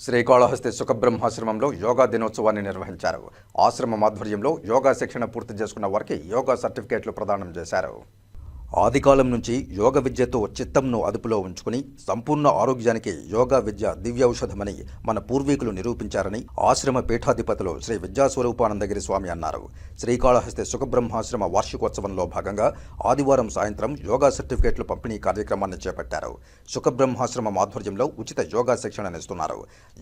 శ్రీకాళహస్తి సుఖబ్రహ్మాశ్రమంలో యోగా దినోత్సవాన్ని నిర్వహించారు. ఆశ్రమం ఆధ్వర్యంలో యోగా శిక్షణ పూర్తి చేసుకున్న వారికి యోగా సర్టిఫికేట్లు ప్రదానం చేశారు. ఆదికాలం నుంచి యోగ విద్యతో చిత్తంను అదుపులో ఉంచుకుని సంపూర్ణ ఆరోగ్యానికి యోగా విద్య దివ్యౌషధమని మన పూర్వీకులు నిరూపించారని ఆశ్రమ పీఠాధిపతులు శ్రీ విద్యాస్వరూపానందగిరి స్వామి అన్నారు. శ్రీకాళహస్తి సుఖబ్రహ్మాశ్రమ వార్షికోత్సవంలో భాగంగా ఆదివారం సాయంత్రం యోగా సర్టిఫికేట్లు పంపిణీ కార్యక్రమాన్ని చేపట్టారు. సుఖబ్రహ్మాశ్రమం ఆధ్వర్యంలో ఉచిత యోగా శిక్షణనిస్తున్నారు.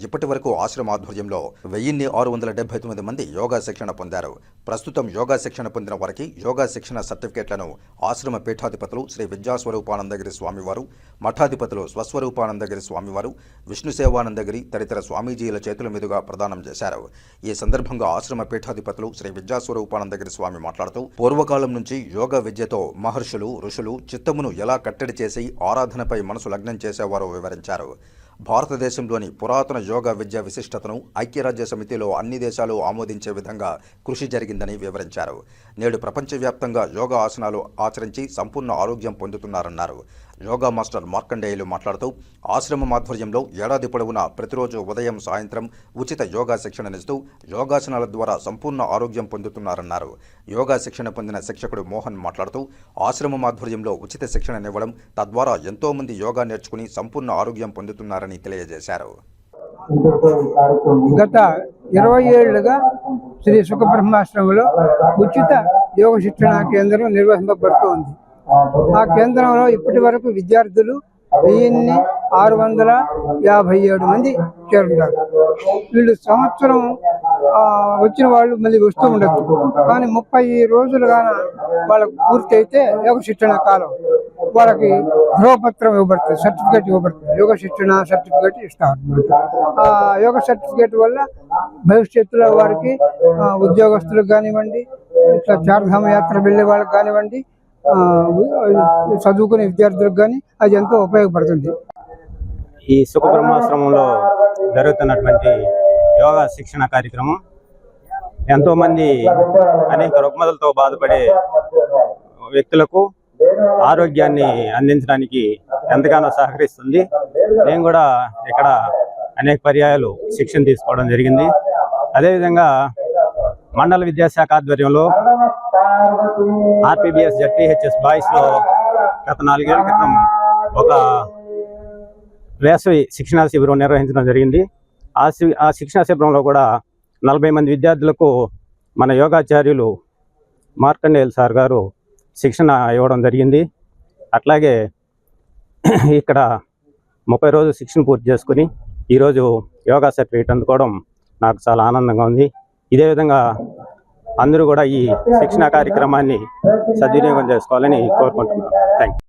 ఇప్పటి వరకు ఆశ్రమ ఆధ్వర్యంలో 1679 మంది యోగా శిక్షణ పొందారు. ప్రస్తుతం యోగా శిక్షణ పొందిన వారికి యోగా శిక్షణ సర్టిఫికేట్లను ఆశ్రమ పీఠాధిపతులు శ్రీ విద్యాస్వరూపానందగిరి స్వామివారు, మఠాధిపతులు స్వస్వరూపానందగిరి స్వామివారు, విష్ణు సేవానందగిరి తదితర స్వామీజీల చేతుల మీదుగా ప్రదానం చేశారు. ఈ సందర్భంగా ఆశ్రమ పీఠాధిపతులు శ్రీ విద్యాస్వరూపానందగిరి స్వామి మాట్లాడుతూ పూర్వకాలం నుంచి యోగా విద్యతో మహర్షులు, ఋషులు చిత్తమును ఎలా కట్టడి చేసి ఆరాధనపై మనసు లగ్నం చేసేవారో వివరించారు. భారతదేశంలోని పురాతన యోగా విద్య విశిష్టతను ఐక్యరాజ్య సమితిలో అన్ని దేశాలు ఆమోదించే విధంగా కృషి జరిగిందని వివరించారు. నేడు ప్రపంచవ్యాప్తంగా యోగా ఆసనాలు ఆచరించి సంపూర్ణ ఆరోగ్యం పొందుతున్నారన్నారు. యోగా మాస్టర్ మార్కండేయులు మాట్లాడుతూ ఆశ్రమం ఆధ్వర్యంలో ఏడాది పొడవునా ప్రతిరోజు ఉదయం సాయంత్రం ఉచిత యోగా శిక్షణనిస్తూ యోగాసనాల ద్వారా సంపూర్ణ ఆరోగ్యం పొందుతున్నారన్నారు. యోగా శిక్షణ పొందిన శిక్షకుడు మోహన్ మాట్లాడుతూ ఆశ్రమం ఆధ్వర్యంలో ఉచిత శిక్షణనివ్వడం తద్వారా ఎంతో మంది యోగా నేర్చుకుని సంపూర్ణ ఆరోగ్యం పొందుతున్నారని తెలియజేశారు. గత 20 ఏళ్లుగా శ్రీ సుఖబ్రహ్మాశ్రమంలో ఉచిత యోగ శిక్షణ కేంద్రం నిర్వహింపబడుతోంది. ఆ కేంద్రంలో ఇప్పటి వరకు విద్యార్థులు 1657 మంది చేరుంటారు. వీళ్ళు సంవత్సరం వచ్చిన వాళ్ళు మళ్ళీ వస్తూ ఉండొచ్చు, కానీ 30 రోజులుగా వాళ్ళకు పూర్తి అయితే యోగ శిక్షణ కాలం వాళ్ళకి ధ్రువపత్రం ఇవ్వబడుతుంది, సర్టిఫికేట్ ఇవ్వబడుతుంది. యోగ శిక్షణ సర్టిఫికేట్ ఇస్తారు. ఆ యోగ సర్టిఫికేట్ వల్ల భవిష్యత్తులో వారికి ఉద్యోగస్తులకు కానివ్వండి, ఇట్లా చార్ధామ యాత్ర వెళ్ళే వాళ్ళకి కానివ్వండి, చదువుకునే విద్యార్థులకు కానీ అది ఎంతో ఉపయోగపడుతుంది. ఈ సుఖబ్రహ్మాశ్రమంలో జరుగుతున్నటువంటి యోగా శిక్షణ కార్యక్రమం ఎంతోమంది అనేక రుగ్మతలతో బాధపడే వ్యక్తులకు ఆరోగ్యాన్ని అందించడానికి ఎంతగానో సహకరిస్తుంది. నేను కూడా ఇక్కడ అనేక పర్యాయాలు శిక్షణ తీసుకోవడం జరిగింది. అదేవిధంగా మండల విద్యాశాఖ ఆధ్వర్యంలో ఆర్పీబీఎస్ జెడ్పీహెచ్ఎస్ బాయ్స్లో గత 4 ఏళ్ల క్రితం ఒక వేసవి శిక్షణా శిబిరం నిర్వహించడం జరిగింది. ఆ శిక్షణా శిబిరంలో కూడా 40 మంది విద్యార్థులకు మన యోగాచార్యులు మార్కండేయులు సార్ గారు శిక్షణ ఇవ్వడం జరిగింది. అట్లాగే ఇక్కడ 30 రోజులు శిక్షణ పూర్తి చేసుకుని ఈరోజు యోగా సర్టిఫికేట్ అందుకోవడం నాకు చాలా ఆనందంగా ఉంది. ఇదే విధంగా అందరూ కూడా ఈ శిక్షణ కార్యక్రమాన్ని సద్వినియోగం చేసుకోవాలని కోరుకుంటున్నాను. Thank you.